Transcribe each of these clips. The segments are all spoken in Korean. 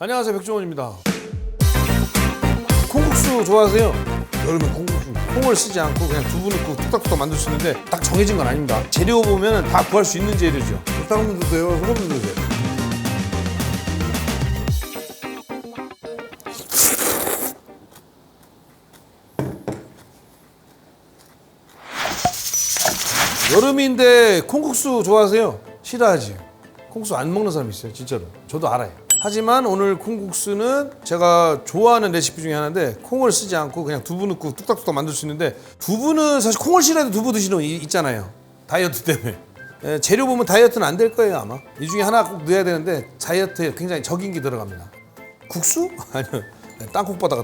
안녕하세요, 백종원입니다. 콩국수 좋아하세요? 여름에 콩국수 콩을 쓰지 않고 그냥 두부 넣고 뚝딱뚝딱 만들 수 있는데 딱 정해진 건 아닙니다. 재료 보면 다 구할 수 있는 재료죠. 설탕 넣으세요, 소금 넣으세요. 여름인데 콩국수 좋아하세요? 싫어하지. 콩국수 안 먹는 사람 있어요, 진짜로. 저도 알아요. 하지만 오늘 콩국수는 제가 좋아하는 레시피 중에 하나인데 콩을 쓰지 않고 그냥 두부 넣고 뚝딱뚝딱 만들 수 있는데, 두부는 사실 콩을 싫어해도 두부 드시는 분 있잖아요. 다이어트 때문에. 재료 보면 다이어트는 안 될 거예요, 아마. 이 중에 하나 꼭 넣어야 되는데 다이어트에 굉장히 적임기 들어갑니다. 국수? 아니요. 땅콩버터가.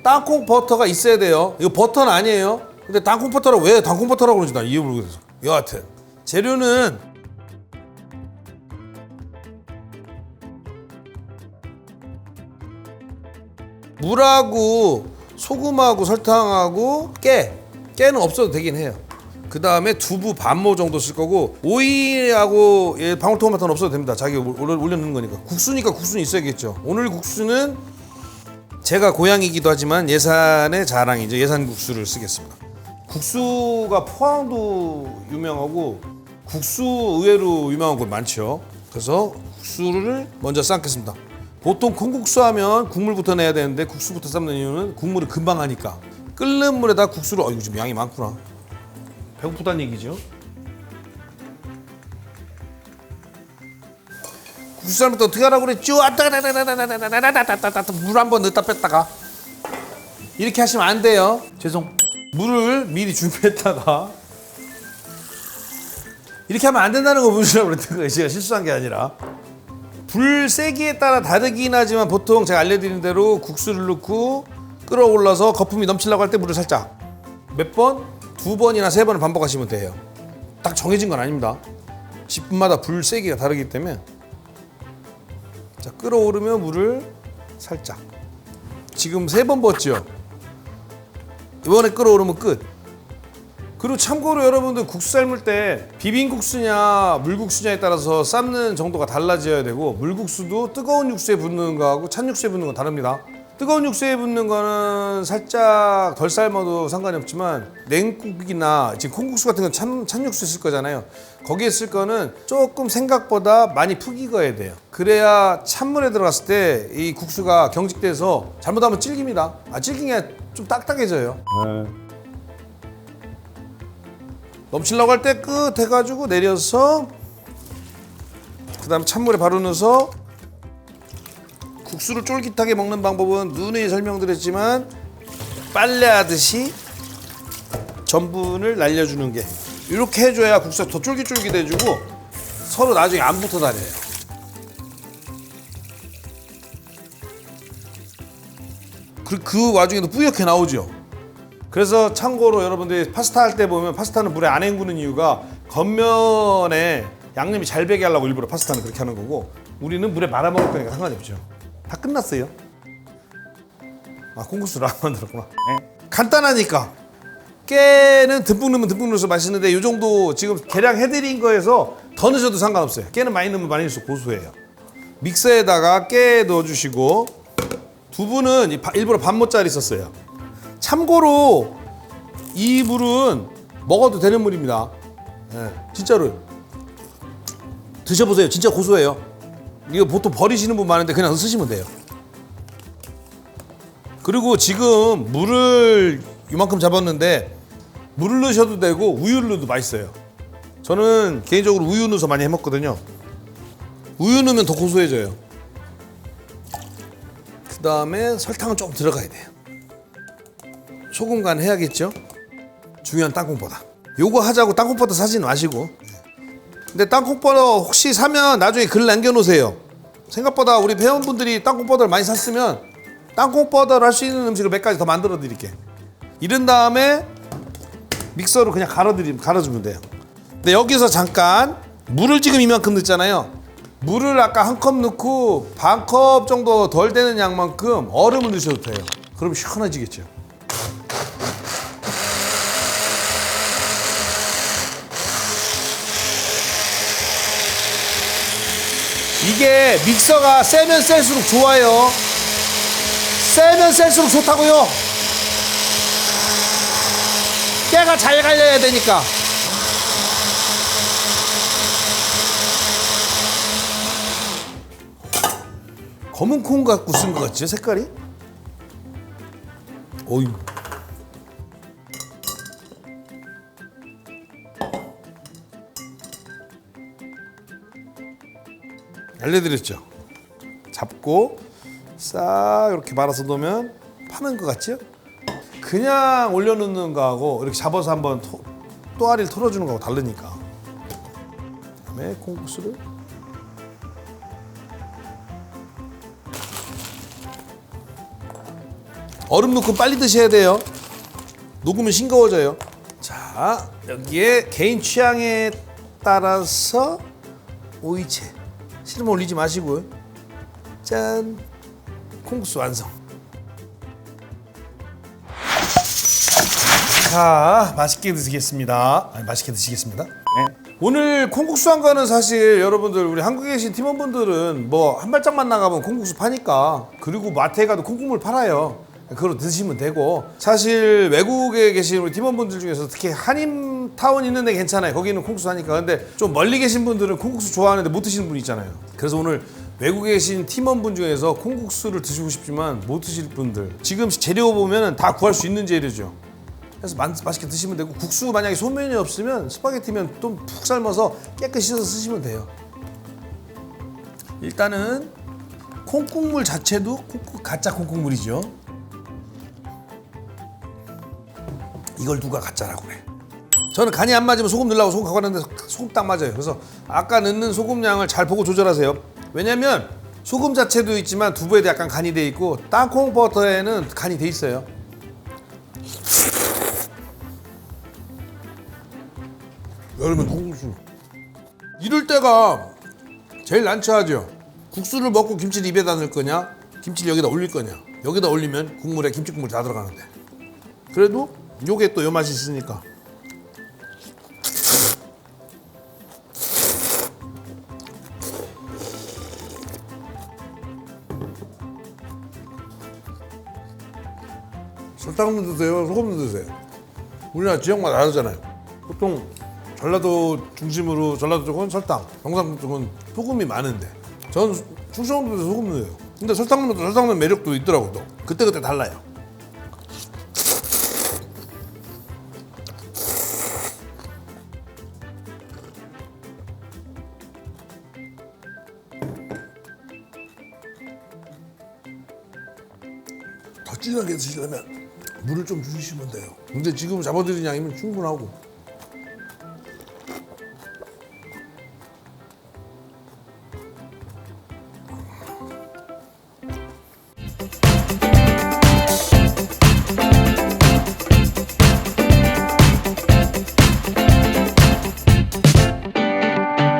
땅콩버터가 있어야 돼요. 이거 버터는 아니에요. 근데 땅콩버터라고 왜 땅콩버터라고 그러는지 나 이해 모르겠어. 여하튼 재료는 물하고 소금하고 설탕하고 깨는 없어도 되긴 해요. 그 다음에 두부 반모 정도 쓸 거고, 오이하고 방울토마토는 없어도 됩니다. 자기 올려놓는 거니까. 국수니까 국수는 있어야겠죠. 오늘 국수는 제가 고향이기도 하지만 예산의 자랑이죠. 예산 국수를 쓰겠습니다. 국수가 포항도 유명하고 국수 의외로 유명한 곳 많죠. 그래서 국수를 먼저 삶겠습니다. 보통 콩국수 하면 국물부터 내야 되는데 국수부터 삶는 이유는 국물이 금방 하니까. 끓는 물에다 국수를, 이거 지금 양이 많구나. 배고프다는 얘기죠. 국수 삶을 때 어떻게 하라고 그랬죠? 물 한 번 넣었다 뺐다가. 이렇게 하시면 안 돼요. 죄송. 물을 미리 준비했다가. 이렇게 하면 안 된다는 거 보여주려고 그랬던 거예요. 제가 실수한 게 아니라. 불 세기에 따라 다르긴 하지만 보통 제가 알려드린 대로 국수를 넣고 끓어올라서 거품이 넘치려고 할 때 물을 살짝 몇 번? 2번이나 3번을 반복하시면 돼요. 딱 정해진 건 아닙니다. 집마다 불 세기가 다르기 때문에. 자, 끓어오르면 물을 살짝. 지금 3번 부었죠? 이번에 끓어오르면 끝. 그리고 참고로 여러분들 국수 삶을 때 비빔국수냐 물국수냐에 따라서 삶는 정도가 달라져야 되고, 물국수도 뜨거운 육수에 붓는 거하고 찬 육수에 붓는 건 다릅니다. 뜨거운 육수에 붓는 거는 살짝 덜 삶아도 상관이 없지만, 냉국이나 지금 콩국수 같은 건 찬 육수 쓸 거잖아요. 거기에 쓸 거는 조금 생각보다 많이 푹 익어야 돼요. 그래야 찬물에 들어갔을 때 이 국수가 경직돼서 잘못하면 질깁니다. 질기게 좀 딱딱해져요. 넘치려고 할 때 끝 해가지고 내려서, 그 다음에 찬물에 바로 넣어서. 국수를 쫄깃하게 먹는 방법은 누누이 설명드렸지만 빨래하듯이 전분을 날려주는 게, 이렇게 해줘야 국수가 더 쫄깃쫄깃해지고 서로 나중에 안 붙어 다녀요. 그 와중에도 뿌옇게 나오죠. 그래서 참고로 여러분들이 파스타 할 때 보면 파스타는 물에 안 헹구는 이유가 겉면에 양념이 잘 배게 하려고 일부러 파스타는 그렇게 하는 거고, 우리는 물에 말아 먹을 거니까 상관이 없죠. 다 끝났어요. 콩국수를 안 만들었구나. 간단하니까. 깨는 듬뿍 넣으면 듬뿍 넣어서 맛있는데, 이 정도 지금 계량 해드린 거에서 더 넣으셔도 상관없어요. 깨는 많이 넣으면 많이 넣을수록 고소해요. 믹서에다가 깨 넣어주시고, 두부는 일부러 반모짜리 썼어요. 참고로 이 물은 먹어도 되는 물입니다. 진짜로 드셔보세요. 진짜 고소해요. 이거 보통 버리시는 분 많은데 그냥 쓰시면 돼요. 그리고 지금 물을 이만큼 잡았는데 물을 넣으셔도 되고 우유를 넣어도 맛있어요. 저는 개인적으로 우유 넣어서 많이 해먹거든요. 우유 넣으면 더 고소해져요. 그 다음에 설탕은 조금 들어가야 돼요. 소금 간 해야겠죠? 중요한 땅콩버터. 요거 하자고 땅콩버터 사지 마시고. 근데 땅콩버터 혹시 사면 나중에 글 남겨놓으세요. 생각보다 우리 회원분들이 땅콩버터를 많이 샀으면 땅콩버터를 할 수 있는 음식을 몇 가지 더 만들어 드릴게요. 이런 다음에 믹서로 그냥 갈아주면 돼요. 근데 여기서 잠깐 물을 지금 이만큼 넣었잖아요. 물을 아까 한 컵 넣고 반 컵 정도 덜 되는 양만큼 얼음을 넣으셔도 돼요. 그럼 시원해지겠죠. 이게 믹서가 세면 셀수록 좋아요. 세면 셀수록 좋다고요. 깨가 잘 갈려야 되니까. 검은 콩 갖고 쓴 것 같죠, 색깔이? 어이. 알려드렸죠. 잡고 싹 이렇게 말아서 놓으면 파는 것 같죠? 그냥 올려놓는 거하고 이렇게 잡아서 한번 또아리를 털어주는 거하고 다르니까. 그다음에 콩국수를 얼음 넣고 빨리 드셔야 돼요. 녹으면 싱거워져요. 자, 여기에 개인 취향에 따라서 오이채 싫으면 올리지 마시고요. 짠, 콩국수 완성. 자, 맛있게 드시겠습니다. 맛있게 드시겠습니다. 네. 오늘 콩국수 한 거는 사실 여러분들 우리 한국에 계신 팀원분들은 뭐 한 발짝만 나가면 콩국수 파니까, 그리고 마트에 가도 콩국물 팔아요. 그걸로 드시면 되고, 사실 외국에 계신 우리 팀원분들 중에서 특히 한인타운 있는 데 괜찮아요. 거기는 콩국수 하니까. 근데 좀 멀리 계신 분들은 콩국수 좋아하는데 못 드시는 분 있잖아요. 그래서 오늘 외국에 계신 팀원분 중에서 콩국수를 드시고 싶지만 못 드실 분들, 지금 재료 보면 다 구할 수 있는 재료죠. 그래서 맛있게 드시면 되고, 국수 만약에 소면이 없으면 스파게티면 좀 푹 삶아서 깨끗이 씻어서 쓰시면 돼요. 일단은 콩국물 자체도 가짜 콩국물이죠. 이걸 누가 가짜라고 그래. 저는 간이 안 맞으면 소금 넣으려고 소금 갖고 왔는데 소금 딱 맞아요. 그래서 아까 넣는 소금 양을 잘 보고 조절하세요. 왜냐면 소금 자체도 있지만 두부에도 약간 간이 돼 있고 땅콩 버터에는 간이 돼 있어요. 여러분, 콩국수 이럴 때가 제일 난처하죠. 국수를 먹고 김치를 입에다 넣을 거냐, 김치를 여기다 올릴 거냐. 여기다 올리면 국물에 김치 국물 다 들어가는데, 그래도 요게 또 요 맛이 있으니까. 설탕 넣으세요, 소금 넣으세요? 우리나라 지역마다 다르잖아요. 보통 전라도 중심으로, 전라도 쪽은 설탕, 경상도 쪽은 소금이 많은데, 저는 충청도에서 소금 넣어요. 근데 설탕 넣어도 설탕 넣는 매력도 있더라고. 또 그때그때 달라요. 더 진하게 드시려면 물을 좀 주시면 돼요. 근데 지금 잡아드린 양이면 충분하고.